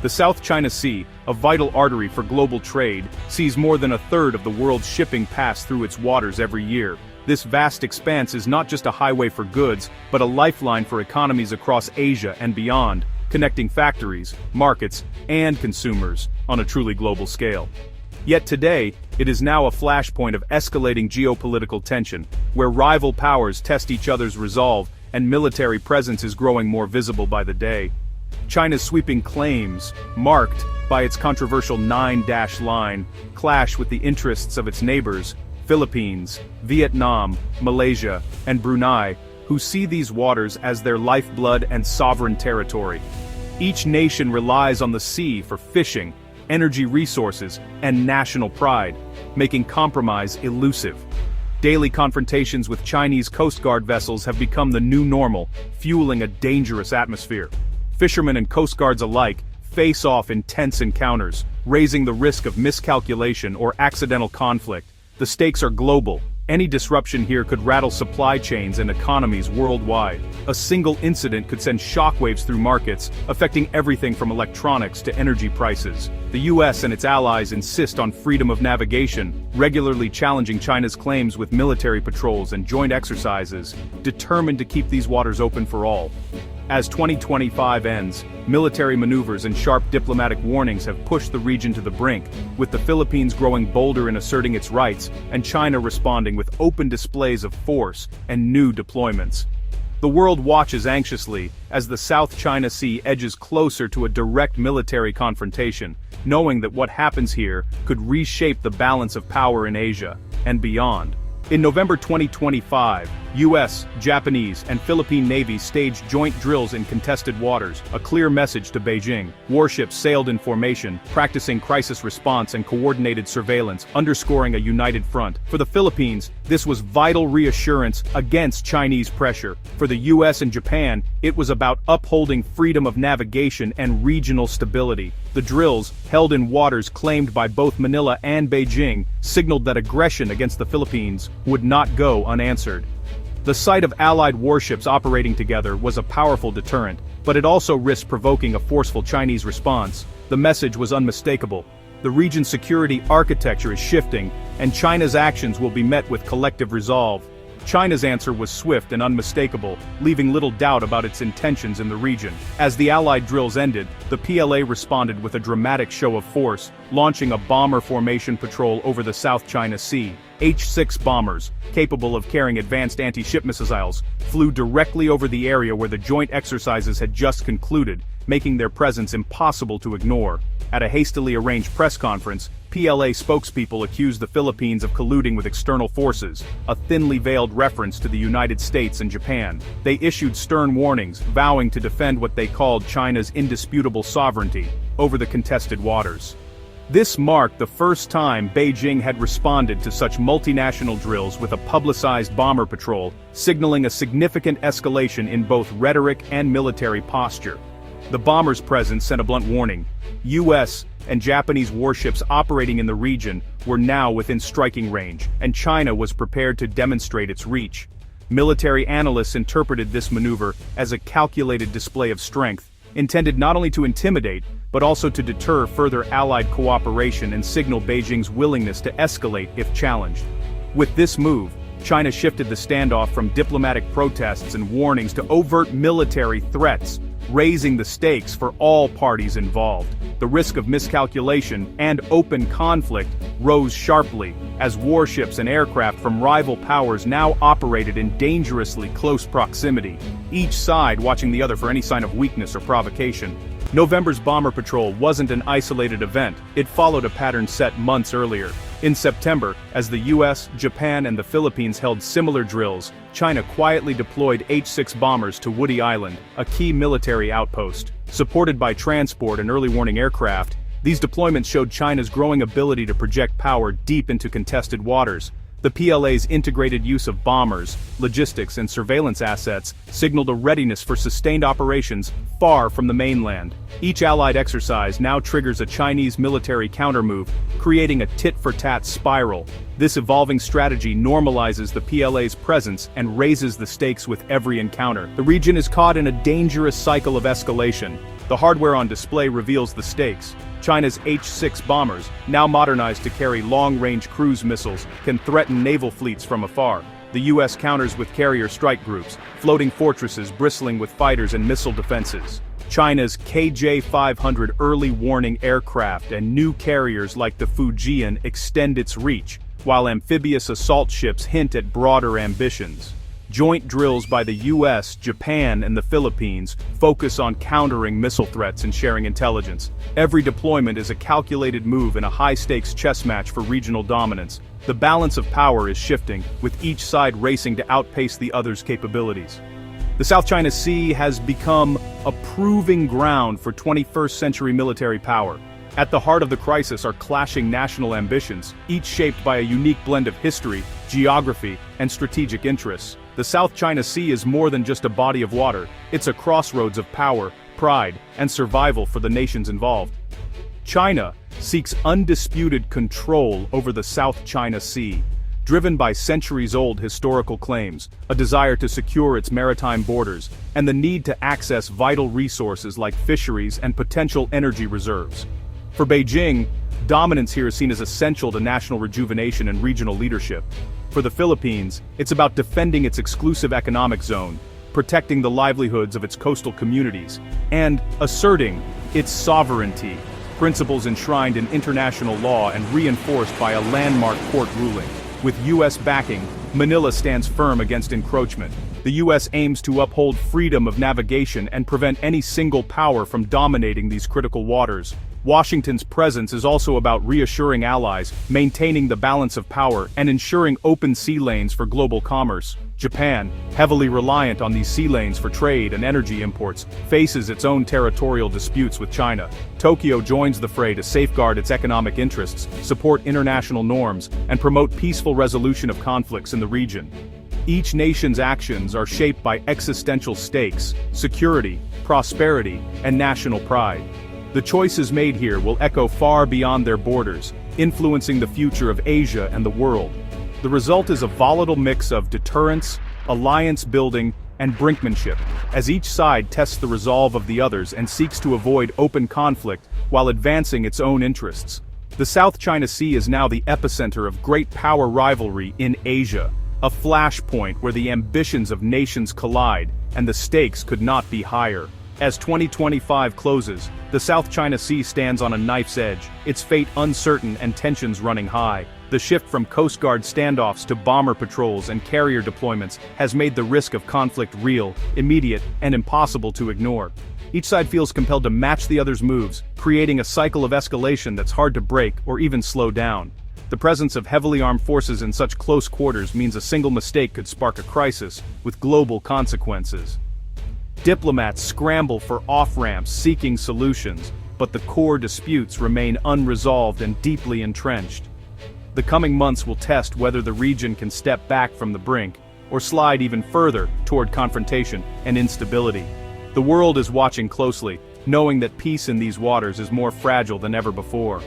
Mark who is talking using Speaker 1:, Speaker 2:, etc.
Speaker 1: The South China Sea, a vital artery for global trade, sees more than a third of the world's shipping pass through its waters every year. This vast expanse is not just a highway for goods, but a lifeline for economies across Asia and beyond, connecting factories, markets, and consumers on a truly global scale. Yet today, it is now a flashpoint of escalating geopolitical tension, where rival powers test each other's resolve and military presence is growing more visible by the day. China's sweeping claims, marked by its controversial 9-dash line, clash with the interests of its neighbors, Philippines, Vietnam, Malaysia, and Brunei, who see these waters as their lifeblood and sovereign territory. Each nation relies on the sea for fishing, energy resources, and national pride, making compromise elusive. Daily confrontations with Chinese Coast Guard vessels have become the new normal, fueling a dangerous atmosphere. Fishermen and Coast Guards alike face off in tense encounters, raising the risk of miscalculation or accidental conflict. The stakes are global. Any disruption here could rattle supply chains and economies worldwide. A single incident could send shockwaves through markets, affecting everything from electronics to energy prices. The US and its allies insist on freedom of navigation, regularly challenging China's claims with military patrols and joint exercises, determined to keep these waters open for all. As 2025 ends, military maneuvers and sharp diplomatic warnings have pushed the region to the brink, with the Philippines growing bolder in asserting its rights, and China responding with open displays of force and new deployments. The world watches anxiously as the South China Sea edges closer to a direct military confrontation, knowing that what happens here could reshape the balance of power in Asia and beyond. In November 2025, US, Japanese, and Philippine navies staged joint drills in contested waters, a clear message to Beijing. Warships sailed in formation, practicing crisis response and coordinated surveillance, underscoring a united front. For the Philippines, this was vital reassurance against Chinese pressure. For the US and Japan, it was about upholding freedom of navigation and regional stability. The drills, held in waters claimed by both Manila and Beijing, signaled that aggression against the Philippines would not go unanswered. The sight of Allied warships operating together was a powerful deterrent, but it also risked provoking a forceful Chinese response. The message was unmistakable. The region's security architecture is shifting, and China's actions will be met with collective resolve. China's answer was swift and unmistakable, leaving little doubt about its intentions in the region. As the Allied drills ended, the PLA responded with a dramatic show of force, launching a bomber formation patrol over the South China Sea. H-6 bombers, capable of carrying advanced anti-ship missiles, flew directly over the area where the joint exercises had just concluded, making their presence impossible to ignore. At a hastily arranged press conference, PLA spokespeople accused the Philippines of colluding with external forces, a thinly veiled reference to the United States and Japan. They issued stern warnings, vowing to defend what they called China's indisputable sovereignty over the contested waters. This marked the first time Beijing had responded to such multinational drills with a publicized bomber patrol, signaling a significant escalation in both rhetoric and military posture. The bombers' presence sent a blunt warning. US and Japanese warships operating in the region were now within striking range, and China was prepared to demonstrate its reach. Military analysts interpreted this maneuver as a calculated display of strength, intended not only to intimidate, but also to deter further Allied cooperation and signal Beijing's willingness to escalate if challenged. With this move, China shifted the standoff from diplomatic protests and warnings to overt military threats, raising the stakes for all parties involved. The risk of miscalculation and open conflict rose sharply, as warships and aircraft from rival powers now operated in dangerously close proximity, each side watching the other for any sign of weakness or provocation. November's bomber patrol wasn't an isolated event, it followed a pattern set months earlier. In September, as the US, Japan, and the Philippines held similar drills, China quietly deployed H-6 bombers to Woody Island, a key military outpost. Supported by transport and early warning aircraft, these deployments showed China's growing ability to project power deep into contested waters. The PLA's integrated use of bombers, logistics, and surveillance assets signaled a readiness for sustained operations far from the mainland. Each Allied exercise now triggers a Chinese military countermove, creating a tit-for-tat spiral. This evolving strategy normalizes the PLA's presence and raises the stakes with every encounter. The region is caught in a dangerous cycle of escalation. The hardware on display reveals the stakes. China's H-6 bombers, now modernized to carry long-range cruise missiles, can threaten naval fleets from afar. The US counters with carrier strike groups, floating fortresses bristling with fighters and missile defenses. China's KJ-500 early warning aircraft and new carriers like the Fujian extend its reach, while amphibious assault ships hint at broader ambitions. Joint drills by the US, Japan, and the Philippines focus on countering missile threats and sharing intelligence. Every deployment is a calculated move in a high-stakes chess match for regional dominance. The balance of power is shifting, with each side racing to outpace the other's capabilities. The South China Sea has become a proving ground for 21st-century military power. At the heart of the crisis are clashing national ambitions, each shaped by a unique blend of history, geography, and strategic interests. The South China Sea is more than just a body of water, it's a crossroads of power, pride, and survival for the nations involved. China seeks undisputed control over the South China Sea, driven by centuries-old historical claims, a desire to secure its maritime borders, and the need to access vital resources like fisheries and potential energy reserves. For Beijing, dominance here is seen as essential to national rejuvenation and regional leadership. For the Philippines, it's about defending its exclusive economic zone, protecting the livelihoods of its coastal communities, and asserting its sovereignty, principles enshrined in international law and reinforced by a landmark court ruling. With US backing, Manila stands firm against encroachment. The US aims to uphold freedom of navigation and prevent any single power from dominating these critical waters. Washington's presence is also about reassuring allies, maintaining the balance of power, and ensuring open sea lanes for global commerce. Japan, heavily reliant on these sea lanes for trade and energy imports, faces its own territorial disputes with China. Tokyo joins the fray to safeguard its economic interests, support international norms, and promote peaceful resolution of conflicts in the region. Each nation's actions are shaped by existential stakes, security, prosperity, and national pride. The choices made here will echo far beyond their borders, influencing the future of Asia and the world. The result is a volatile mix of deterrence, alliance building, and brinkmanship, as each side tests the resolve of the others and seeks to avoid open conflict while advancing its own interests. The South China Sea is now the epicenter of great power rivalry in Asia, a flashpoint where the ambitions of nations collide, and the stakes could not be higher. As 2025 closes, the South China Sea stands on a knife's edge, its fate uncertain and tensions running high. The shift from Coast Guard standoffs to bomber patrols and carrier deployments has made the risk of conflict real, immediate, and impossible to ignore. Each side feels compelled to match the other's moves, creating a cycle of escalation that's hard to break or even slow down. The presence of heavily armed forces in such close quarters means a single mistake could spark a crisis, with global consequences. Diplomats scramble for off-ramps seeking solutions, but the core disputes remain unresolved and deeply entrenched. The coming months will test whether the region can step back from the brink, or slide even further toward confrontation and instability. The world is watching closely, knowing that peace in these waters is more fragile than ever before.